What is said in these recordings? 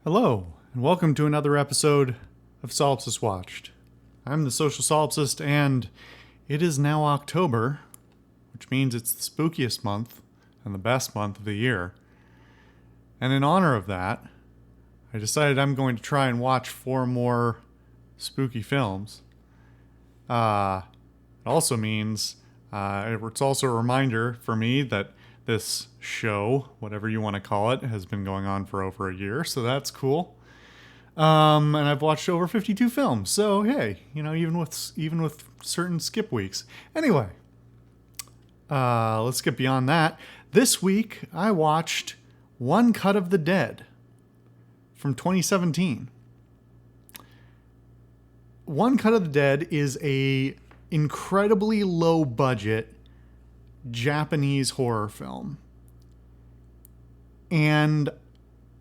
Hello, and welcome to another episode of Solipsist Watched. I'm the Social Solipsist, and it is now October, which means it's the spookiest month and the best month of the year. And in honor of that, I decided I'm going to try and watch 4 more spooky films. It also means it's also a reminder for me that this show, whatever you want to call it, has been going on for over a year, so that's cool. And I've watched over 52 films, so hey, even with certain skip weeks. Anyway, let's get beyond that. This week, I watched One Cut of the Dead from 2017. One Cut of the Dead is a incredibly low budget Japanese horror film, and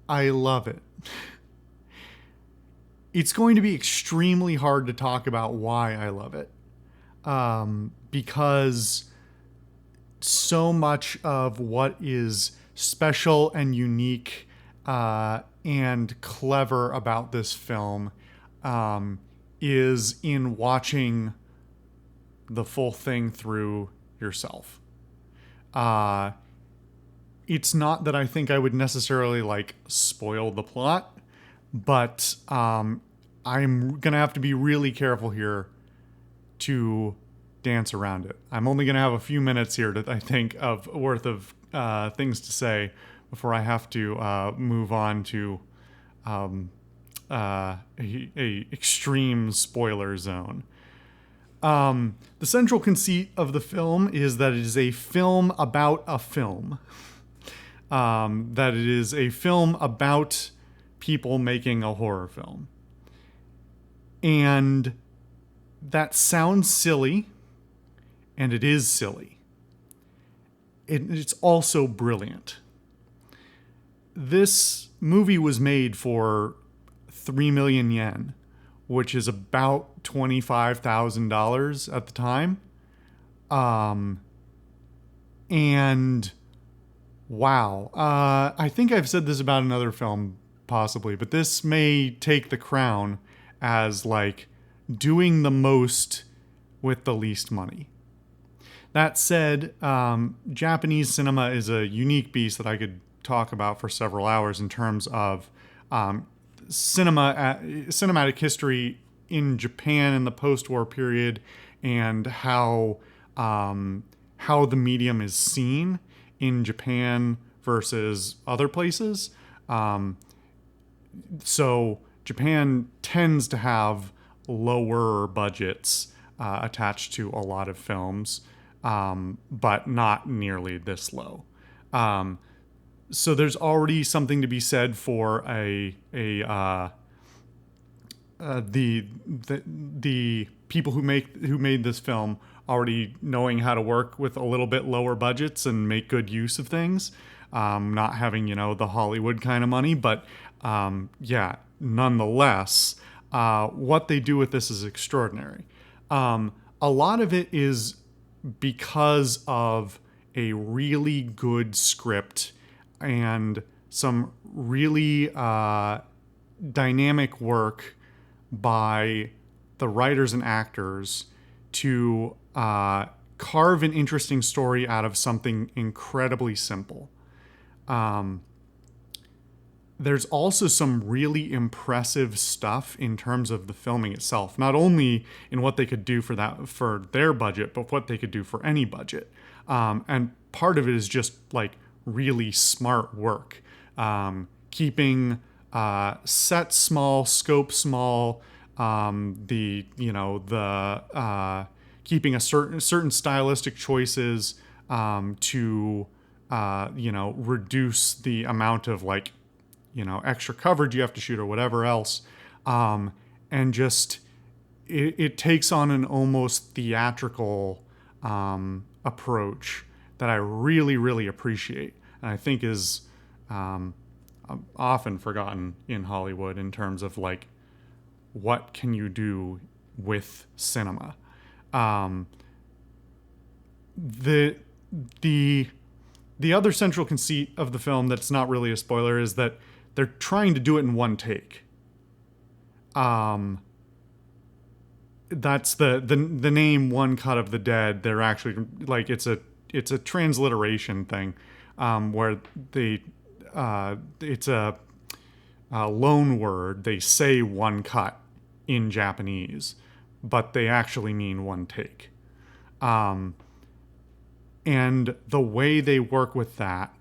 I love it. It's going to be extremely hard to talk about why I love it, because so much of what is special and unique and clever about this film is in watching the full thing through yourself. It's not that I think I would necessarily spoil the plot, but I'm gonna have to be really careful here to dance around it. I'm only gonna have a few minutes here I think of worth of things to say before I have to move on to a extreme spoiler zone. The central conceit of the film is that it is a film about a film. That it is a film about people making a horror film. And that sounds silly, and it is silly. It's also brilliant. This movie was made for 3 million yen, which is about $25,000 at the time. And wow. I think I've said this about another film, possibly, but this may take the crown as doing the most with the least money. That said, Japanese cinema is a unique beast that I could talk about for several hours in terms of cinematic history in Japan in the post-war period and how the medium is seen in Japan versus other places. So Japan tends to have lower budgets attached to a lot of films, but not nearly this low. So there's already something to be said for the people who made this film already knowing how to work with a little bit lower budgets and make good use of things, not having the Hollywood kind of money, but nonetheless, what they do with this is extraordinary. A lot of it is because of a really good script and some really dynamic work by the writers and actors to carve an interesting story out of something incredibly simple. There's also some really impressive stuff in terms of the filming itself, not only in what they could do for their budget, but what they could do for any budget. And part of it is just really smart work, keeping set small, scope small, keeping a certain stylistic choices to reduce the amount of extra coverage you have to shoot or whatever else, and just it takes on an almost theatrical approach that I really, really appreciate, and I think is often forgotten in Hollywood in terms of what can you do with cinema. The other central conceit of the film that's not really a spoiler is that they're trying to do it in one take. That's the name One Cut of the Dead. They're actually like it's a transliteration thing, where it's a loan word. They say one cut in Japanese, but they actually mean one take. And the way they work with that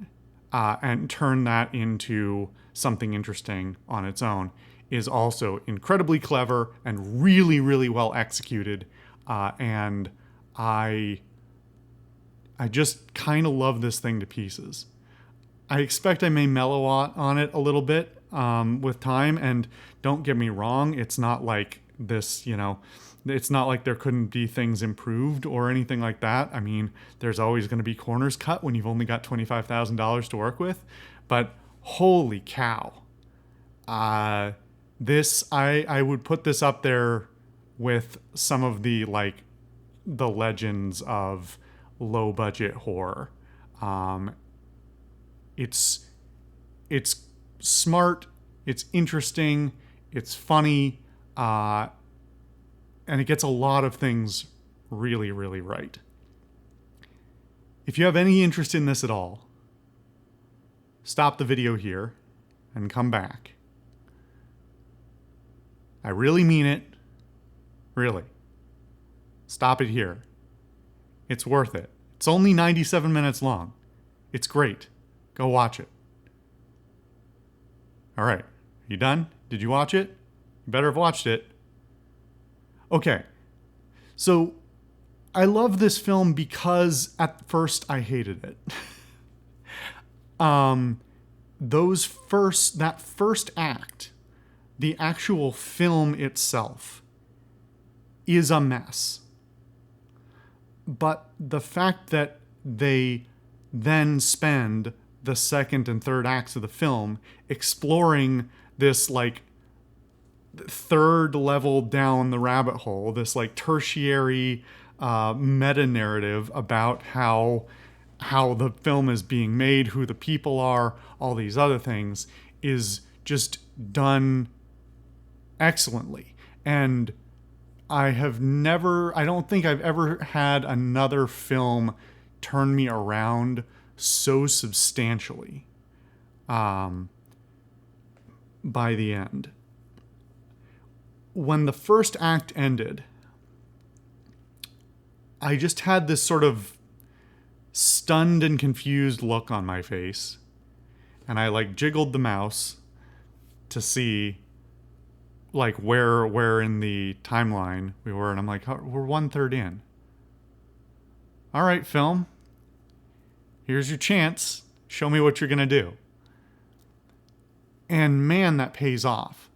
and turn that into something interesting on its own is also incredibly clever and really, really well executed. And I just kind of love this thing to pieces. I expect I may mellow on it a little bit with time. And don't get me wrong, it's not like this, it's not like there couldn't be things improved or anything like that. I mean, there's always going to be corners cut when you've only got $25,000 to work with. But holy cow. I would put this up there with some of the legends of low budget horror. It's smart, it's interesting, it's funny, and it gets a lot of things really, really right. If you have any interest in this at all, stop the video here and come back. I really mean it. Really. Stop it here. It's worth it. It's only 97 minutes long. It's great. Go watch it. All right. You done? Did you watch it? You better have watched it. Okay. So I love this film because at first I hated it. That first act, the actual film itself, is a mess. But the fact that they then spend the second and third acts of the film exploring this third level down the rabbit hole, this tertiary meta narrative about how the film is being made, who the people are, all these other things, is just done excellently. And I don't think I've ever had another film turn me around so substantially by the end. When the first act ended, I just had this sort of stunned and confused look on my face. And I jiggled the mouse to see where in the timeline we were. And I'm like, oh, we're 1/3 in. All right, film. Here's your chance. Show me what you're going to do. And man, that pays off.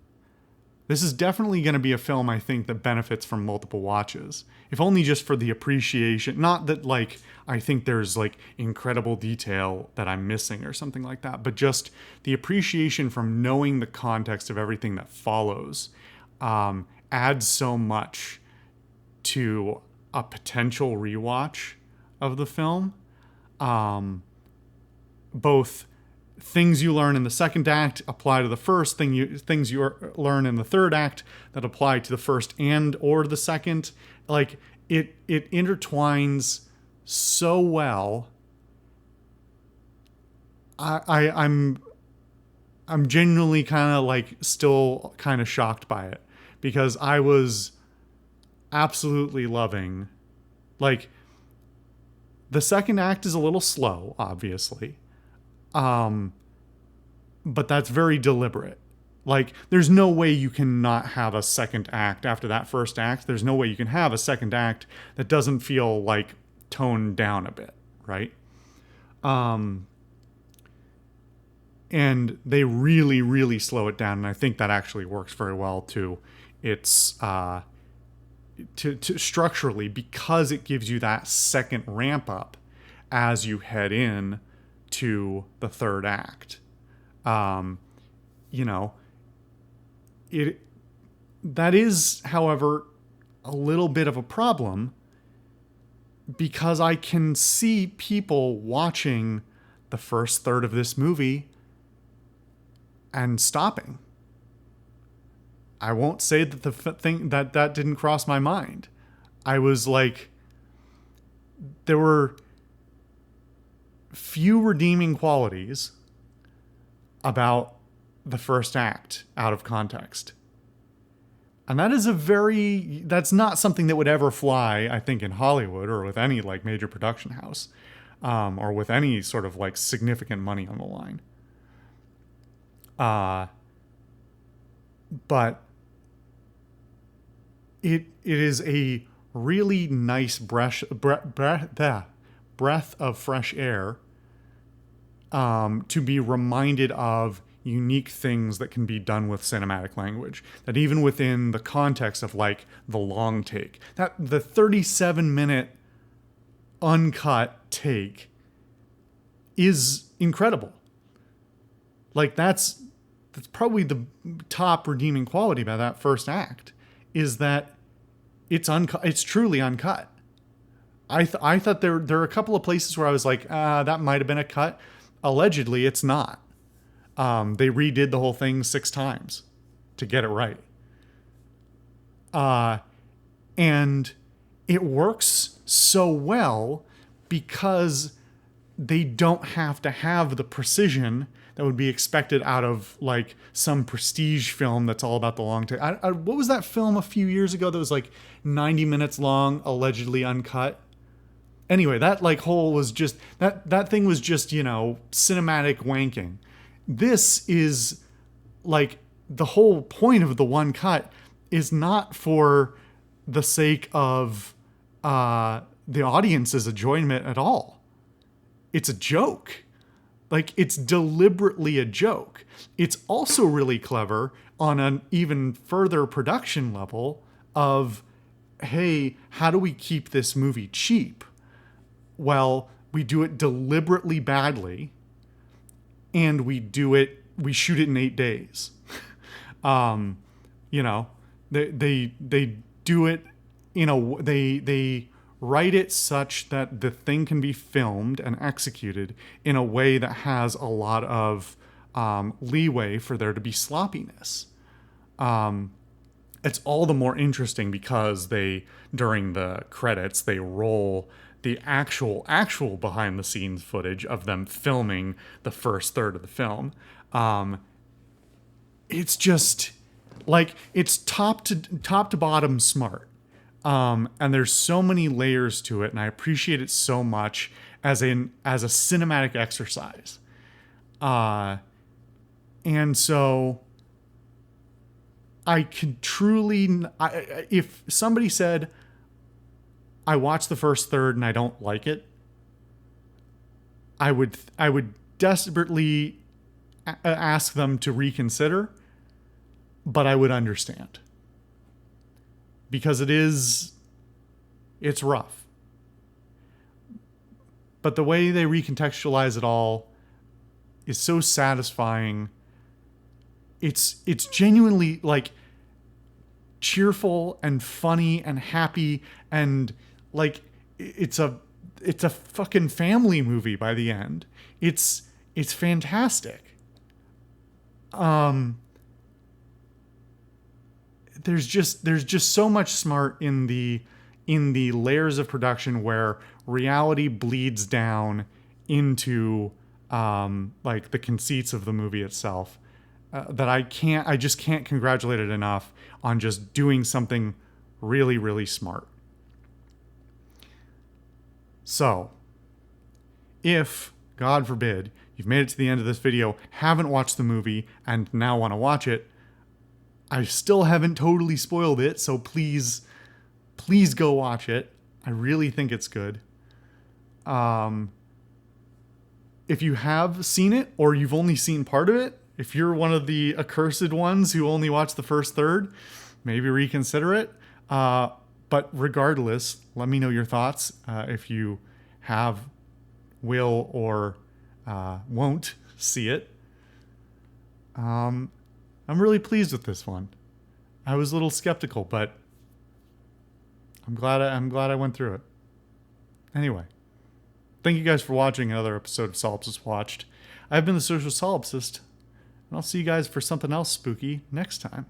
This is definitely going to be a film, I think, that benefits from multiple watches. If only just for the appreciation. Not that, I think there's, incredible detail that I'm missing or something like that, but just the appreciation from knowing the context of everything that follows adds so much to a potential rewatch of the film. Both things you learn in the second act apply to the first, things you learn in the third act that apply to the first and or the second. It intertwines so well. I'm genuinely kind of still kind of shocked by it, because I was absolutely loving. The second act is a little slow, obviously. But that's very deliberate. There's no way you can not have a second act after that first act. There's no way you can have a second act that doesn't feel toned down a bit, right? And they really, really slow it down, and I think that actually works very well to its to structurally, because it gives you that second ramp up as you head in to the third act. That is, however, a little bit of a problem, because I can see people watching the first third of this movie and stopping. I won't say that the thing that didn't cross my mind. I was like, there were few redeeming qualities about the first act out of context. And that is that's not something that would ever fly, I think, in Hollywood or with any like major production house, or with any sort of like significant money on the line. But it is a really nice breath of fresh air, to be reminded of unique things that can be done with cinematic language, that even within the context of like the long take, that the 37-minute uncut take is incredible. Like that's probably the top redeeming quality about that first act, is that it's uncut. It's truly uncut. I thought there are a couple of places where I was like, that might have been a cut. Allegedly, it's not. They redid the whole thing 6 times to get it right. And it works so well because they don't have to have the precision that would be expected out of like some prestige film that's all about the long take. What was that film a few years ago that was like 90 minutes long, allegedly uncut? Anyway, that like whole was just, that thing was just, cinematic wanking. This is like the whole point of the one cut is not for the sake of the audience's enjoyment at all. It's a joke. Like, it's deliberately a joke. It's also really clever on an even further production level of, hey, how do we keep this movie cheap? Well, we do it deliberately badly, and we shoot it in 8 days. They do it they write it such that the thing can be filmed and executed in a way that has a lot of leeway for there to be sloppiness. It's all the more interesting because during the credits, they roll the actual behind the scenes footage of them filming the first third of the film. It's just like, it's top to bottom smart. And there's so many layers to it, and I appreciate it so much as a cinematic exercise. And so I could truly, if somebody said, I watched the first third and I don't like it, I would desperately ask them to reconsider, but I would understand. Because it's rough. But the way they recontextualize it all is so satisfying. It's genuinely like cheerful and funny and happy, and like it's a fucking family movie by the end. It's fantastic. There's just so much smart in the layers of production where reality bleeds down into like the conceits of the movie itself, that I just can't congratulate it enough on just doing something really, really smart. So, if, God forbid, you've made it to the end of this video, haven't watched the movie, and now want to watch it, I still haven't totally spoiled it, so please go watch it. I really think it's good. If you have seen it, or you've only seen part of it, if you're one of the accursed ones who only watched the first third, maybe reconsider it. But regardless, let me know your thoughts. If you will, or won't see it. I'm really pleased with this one. I was a little skeptical, but I'm glad I went through it. Anyway, thank you guys for watching another episode of Solipsist Watched. I've been the Social Solipsist, And I'll see you guys for something else spooky next time.